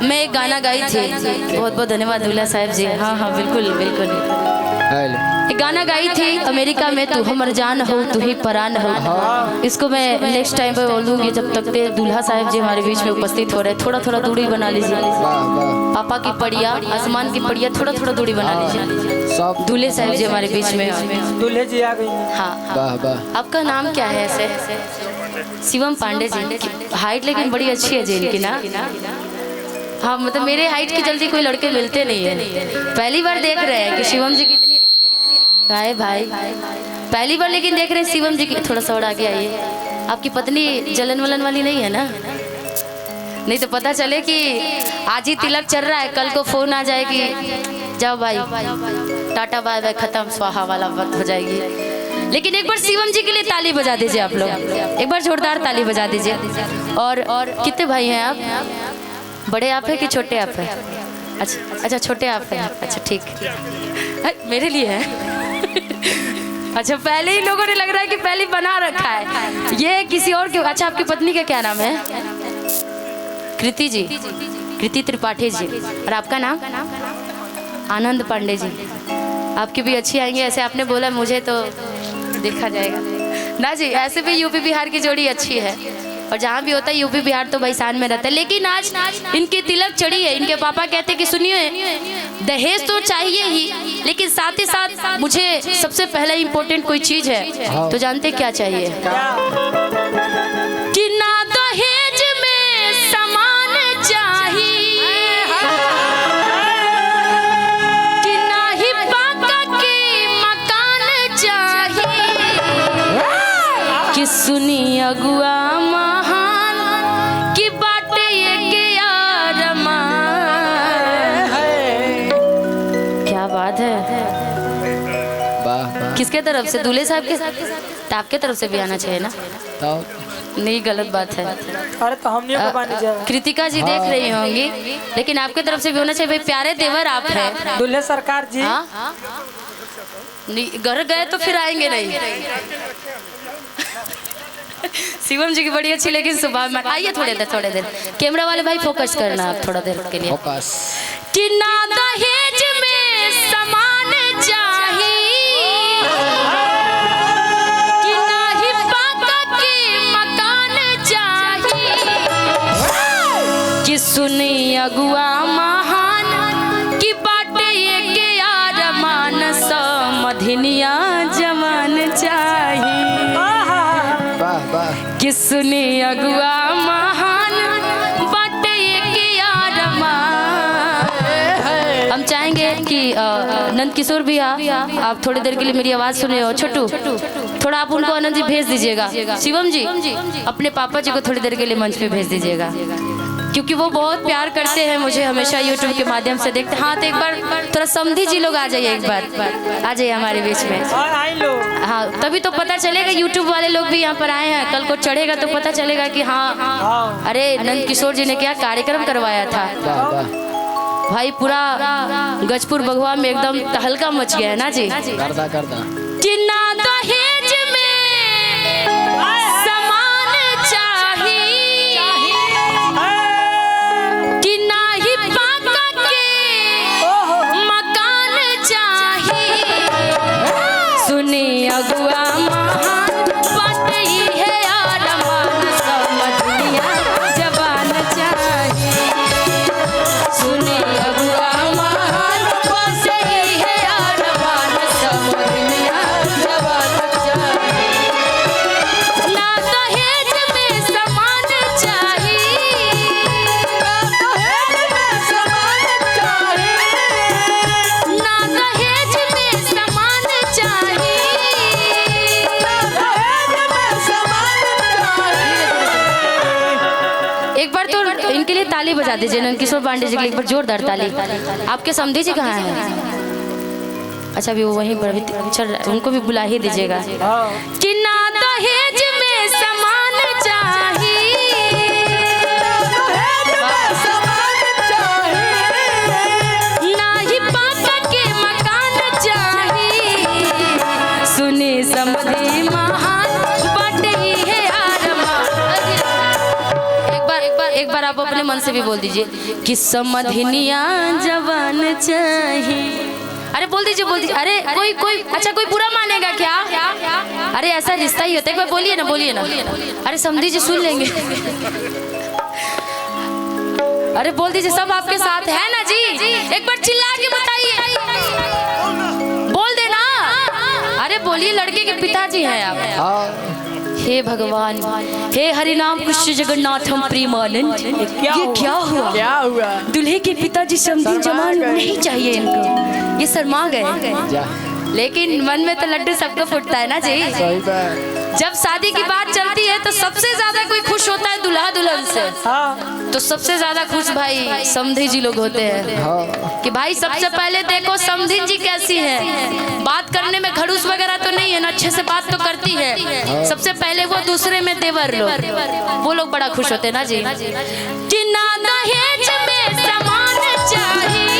मैं एक गाना गाई थी, बहुत बहुत धन्यवाद दूल्हा साहब जी। हाँ हाँ बिल्कुल बिल्कुल, एक गाना गाई थी अमेरिका में, तू हमर जान हो तू ही परान हो। इसको मैं नेक्स्ट टाइम पे बोलूँगी जब तक ते दूल्हा साहब जी हमारे बीच में उपस्थित हो रहे। थोड़ा थोड़ा दूरी बना लीजिए, पापा की पड़िया आसमान की पड़िया, थोड़ा थोड़ा दूरी बना लीजिए। दूल्हे साहब जी हमारे बीच में, दूल्हे जी आ गई। हाँ, आपका नाम क्या है ऐसे? शिवम पांडे जी। हाइट लेकिन बड़ी अच्छी है जी इनकी ना। हाँ मतलब मेरे हाइट की जल्दी कोई लड़के मिलते नहीं है, पहली बार देख रहे हैं कि शिवम जी कितनी है भाई, पहली बार लेकिन देख रहे हैं शिवम जी की। थोड़ा सा और आगे आइए। आपकी पत्नी जलन वलन वाली नहीं है ना? नहीं तो पता चले कि आज ही तिलक चल रहा है, कल को फोन आ जाए कि जाओ भाई टाटा बाय बाय खत्म, स्वाहा वाला वक्त हो जाएगी। लेकिन एक बार शिवम जी के लिए ताली बजा दीजिए आप लोग, एक बार जोरदार ताली बजा दीजिए। और कितने भाई हैं आप? बड़े आप हैं कि छोटे आप हैं? अच्छा छोटे आप हैं, अच्छा ठीक। मेरे लिए है अच्छा, पहले ही लोगों ने लग रहा है कि पहले बना रखा है ये किसी और के। अच्छा आपकी पत्नी का क्या नाम है? कृति जी, कृति त्रिपाठी जी। और आपका नाम? आनंद पांडे जी। आपकी भी अच्छी आएंगे ऐसे आपने बोला, मुझे तो देखा जाएगा ना जी। ऐसे भी यूपी बिहार की जोड़ी अच्छी है, और जहाँ भी होता है यूपी बिहार तो भाई शान में रहता है। लेकिन आज इनकी तिलक चढ़ी है, इनके पापा कहते हैं कि सुनिए दहेज तो चाहिए ही, लेकिन साथ ही साथ मुझे सबसे पहला इम्पोर्टेंट कोई चीज है। तो जानते क्या चाहिए? कि ना दहेज में सामान चाहिए, कि ना ही पाका के मकान चाहिए, कि सुनी अगुआ किसके तरफ से? दूल्हे साहब के? तो आपके तरफ से भी आना चाहिए ना। नहीं गलत बात है। अरे तो हम नहीं कृतिका जी देख रही होंगी, लेकिन आपके तरफ से भी होना चाहिए। भाई प्यारे देवर आप हैं। दूल्हे सरकार जी घर गए तो फिर आएंगे नहीं। शिवम जी की बड़ी अच्छी, लेकिन सुबह में आइए थोड़े देर कैमरा वाले भाई फोकस करना आप थोड़ा देर के लिए। कि ना दहेज में सामान चाहिए, कि ना ही पाका के मकान चाहिए, कि सुनी अगुआ महान की बाटे ये के यार मान समधिनिया जमान चाहिए, कि सुनी अगुआ महान बाटे ये के यार मान। हम चाहेंगे कि नंद किशोर भैया आप थोड़ी देर के लिए मेरी आवाज़ सुने हो। छोटू थोड़ा आप उनको आनंद जी भेज दीजिएगा। शिवम जी अपने पापा जी को थोड़ी देर के लिए मंच पे भेज दीजिएगा, क्योंकि वो बहुत प्यार करते हैं मुझे, हमेशा यूट्यूब के माध्यम से देखते। हाँ तो एक बार थोड़ा समधी जी लोग आ जाइए, एक बार आ जाइए हमारे बीच में। हाँ तभी तो पता चलेगा, यूट्यूब वाले लोग भी यहाँ पर आए हैं, कल को चढ़ेगा तो पता चलेगा कि हाँ अरे नंद किशोर जी ने क्या कार्यक्रम करवाया था। भाई पूरा गजपुर बघवा में एकदम तहलका मच गया है ना जी। कि ना दहेज में सामान चाहिए, कि ना ही पाका के मकान चाहिए, सुनी अगुआ महान बाटे है आरमान समधिनिया जवान चाहिए, सुनी अगुआ महान बाटे है आरमान समधिनिया जवान चाहिए, ना दहेज में सामान चाहिए, ना दहेज में सामान चाहिए। एक बार तो इनके लिए ताली बजा दीजिए, नंद किशोर पांडे जी के लिए एक बार जोरदार ताली। आपके समधी जी कहाँ हैं? अच्छा अभी वो वहीं पर अभी चल रहा है, उनको भी बुला ही दीजिएगा। कि ना दहेज में सामान चाहिए, ना ही पाका के मकान चाहिए, सुनी समधी महान बाटे है आरमा। एक बार आप अपने मन से भी बोल दीजिए कि समधिनिया जवान चाहिए। अरे बोल दीजिए बोल दीजिए। अरे कोई अच्छा कोई बुरा मानेगा क्या? अरे ऐसा रिश्ता ही होता है। बोलिए ना बोलिए ना। अरे समझी जी सुन लेंगे। अरे बोल दीजिए सब आपके साथ है ना जी? एक बार चिल्ला के बताइए, बोल देना। अरे बोलिए लड़के के पिताजी हैं आप। हे भगवान, हे हरिनाम कृष्ण जगन्नाथम प्रेमानंद। ये क्या हुआ? दूल्हे के पिताजी समधी जवान नहीं चाहिए इनको, ये शर्मा गए। लेकिन मन में तो लड्डू सबको फूटता है ना जी। जब शादी की बात चलती है तो सबसे ज्यादा कोई खुश होता है दुल्हा दुल्हन से। तो सबसे ज्यादा खुश भाई समधी जी लोग होते हैं कि भाई सबसे पहले देखो समधी जी कैसी है, बात करने में खड़ूस वगैरह तो नहीं है ना, अच्छे से बात तो करती है। सबसे पहले वो, दूसरे में देवर लोग, वो लोग बड़ा खुश होते हैं ना जी। कि ना दहेज में सामान चाहिए,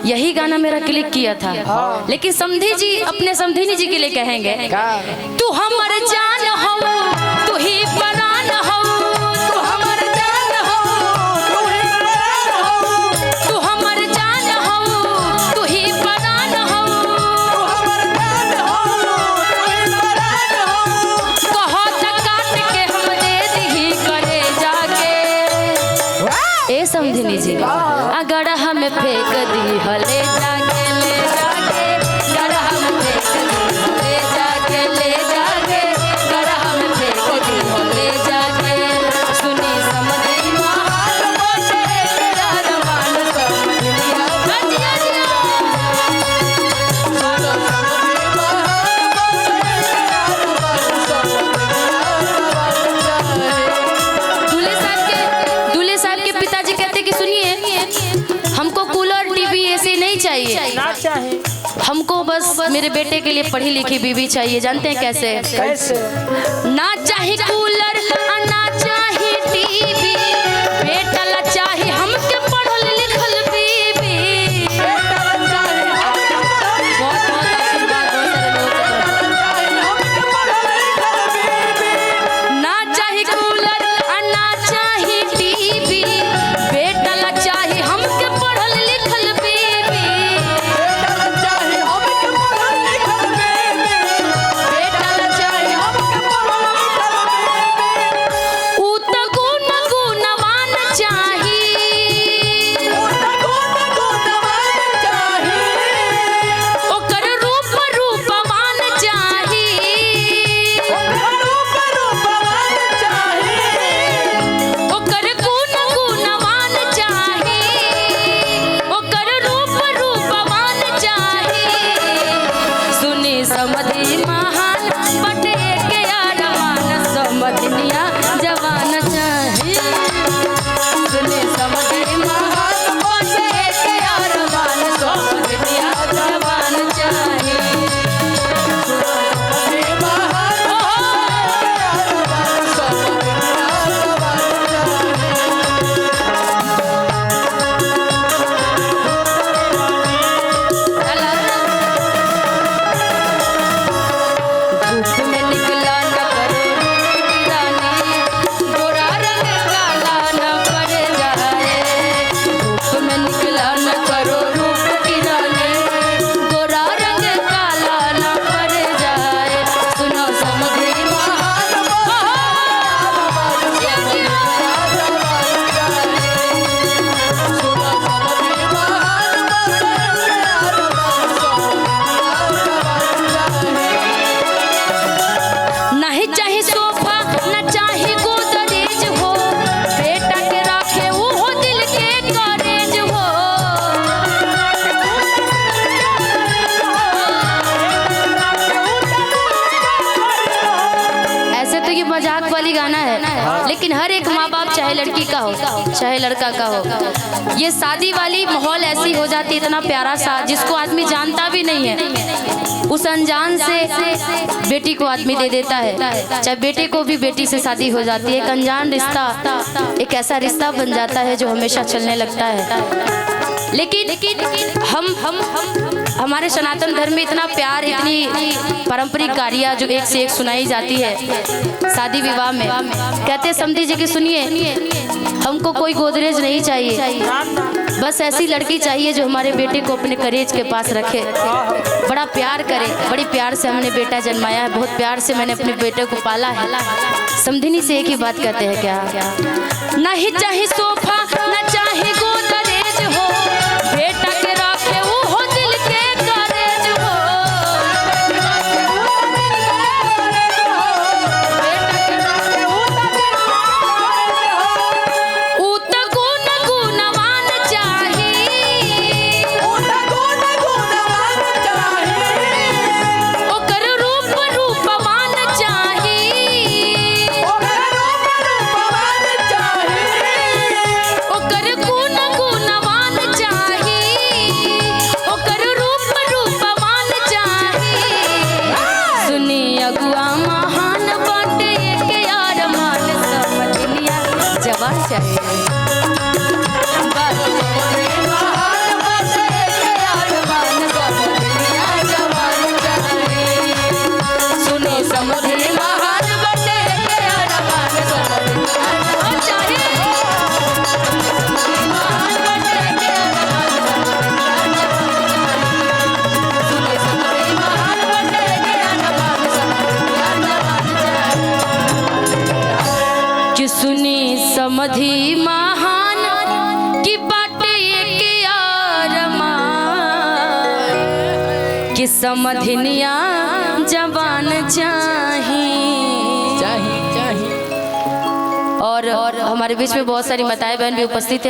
यही गाना मेरा क्लिक किया था। लेकिन समधी जी अपने समधिनी जी के लिए कहेंगे, तू हमर जान हो, तू ही परान हो, तू हमर जान हो, तू ही परान हो, तू हमर जान हो, तू ही परान हो, तू हमर जान हो, तू ही परान हो। कहो त काट के हम दे दी करे जाके। ए समधिनी जी अगर हमें फेंक दी हले जाके, ले जाके गड़ा हम फेंक दी ले जाके, ले जाके गड़ा हम फेंक दी ले जाके। सुनी समझी महान बोले तेरा रमान सब दुनिया बजिया जिया। सुनो समझी महान बोले तेरा रमान सब दुनिया। दूल्हे साहब के पिताजी कहते कि सुनिए हमको कूलर टीवी ऐसे नहीं चाहिए, ना चाहिए, हमको बस मेरे बेटे के लिए पढ़ी लिखी बीवी चाहिए। जानते हैं कैसे? ना चाहिए कूलर, ना चाहिए टीवी, बेटा ला चाहिए हमके पढ़ल लिखल बीबी। बहुत बहुत आशीर्वाद हो सारे लोगों। ना चाहिए कूलर, ना चाहिए टीवी, बेटा ला चाहिए हमके पढ़ल लिखल बीबी। बेटा ला चाहिए हमके पढ़ल लिखल बीबी। लेकिन हर एक माँ बाप चाहे लड़की का हो चाहे लड़का का हो, ये शादी वाली माहौल ऐसी हो जाती है, इतना प्यारा सा जिसको आदमी जानता भी नहीं है, उस अनजान से बेटी को आदमी दे देता है। चाहे बेटे को भी बेटी से शादी हो जाती है, एक अनजान रिश्ता एक ऐसा रिश्ता बन जाता है जो हमेशा चलने लगता है। लेकिन हम हमारे सनातन धर्म में इतना प्यार, इतनी पारंपरिक कार्य जो एक से एक सुनाई जाती है शादी विवाह में। कहते समधी जी की सुनिए, हमको कोई गोदरेज नहीं चाहिए, बस ऐसी लड़की चाहिए जो हमारे बेटे को अपने करेज के पास रखे, बड़ा प्यार करे। बड़ी प्यार से हमने बेटा जन्माया है, बहुत प्यार से मैंने अपने बेटे को पाला है। समधिनी से एक ही बात कहते हैं, क्या नहीं चाहे सोफा न चाहे गोदरेज हो, बेटा के रखे वो हो दिल के करेज हो। उत गुण गुणवान चाही, ओकर रूप रूपवान चाही, ओकर गुण गुणवान चाही, ओकर रूप रूपवान चाही। सुनी अगुआ महान बाटे के यार मान समझलिया जवान चाहे। सुनी समझे महान बाटे के यार मान समझलिया चाहे। कि सुनी समधि महान की बाटे के अरमान, कि समधिनिया जवान चाही। और हमारे बीच में बहुत सारी माताएं बहन भी उपस्थित है।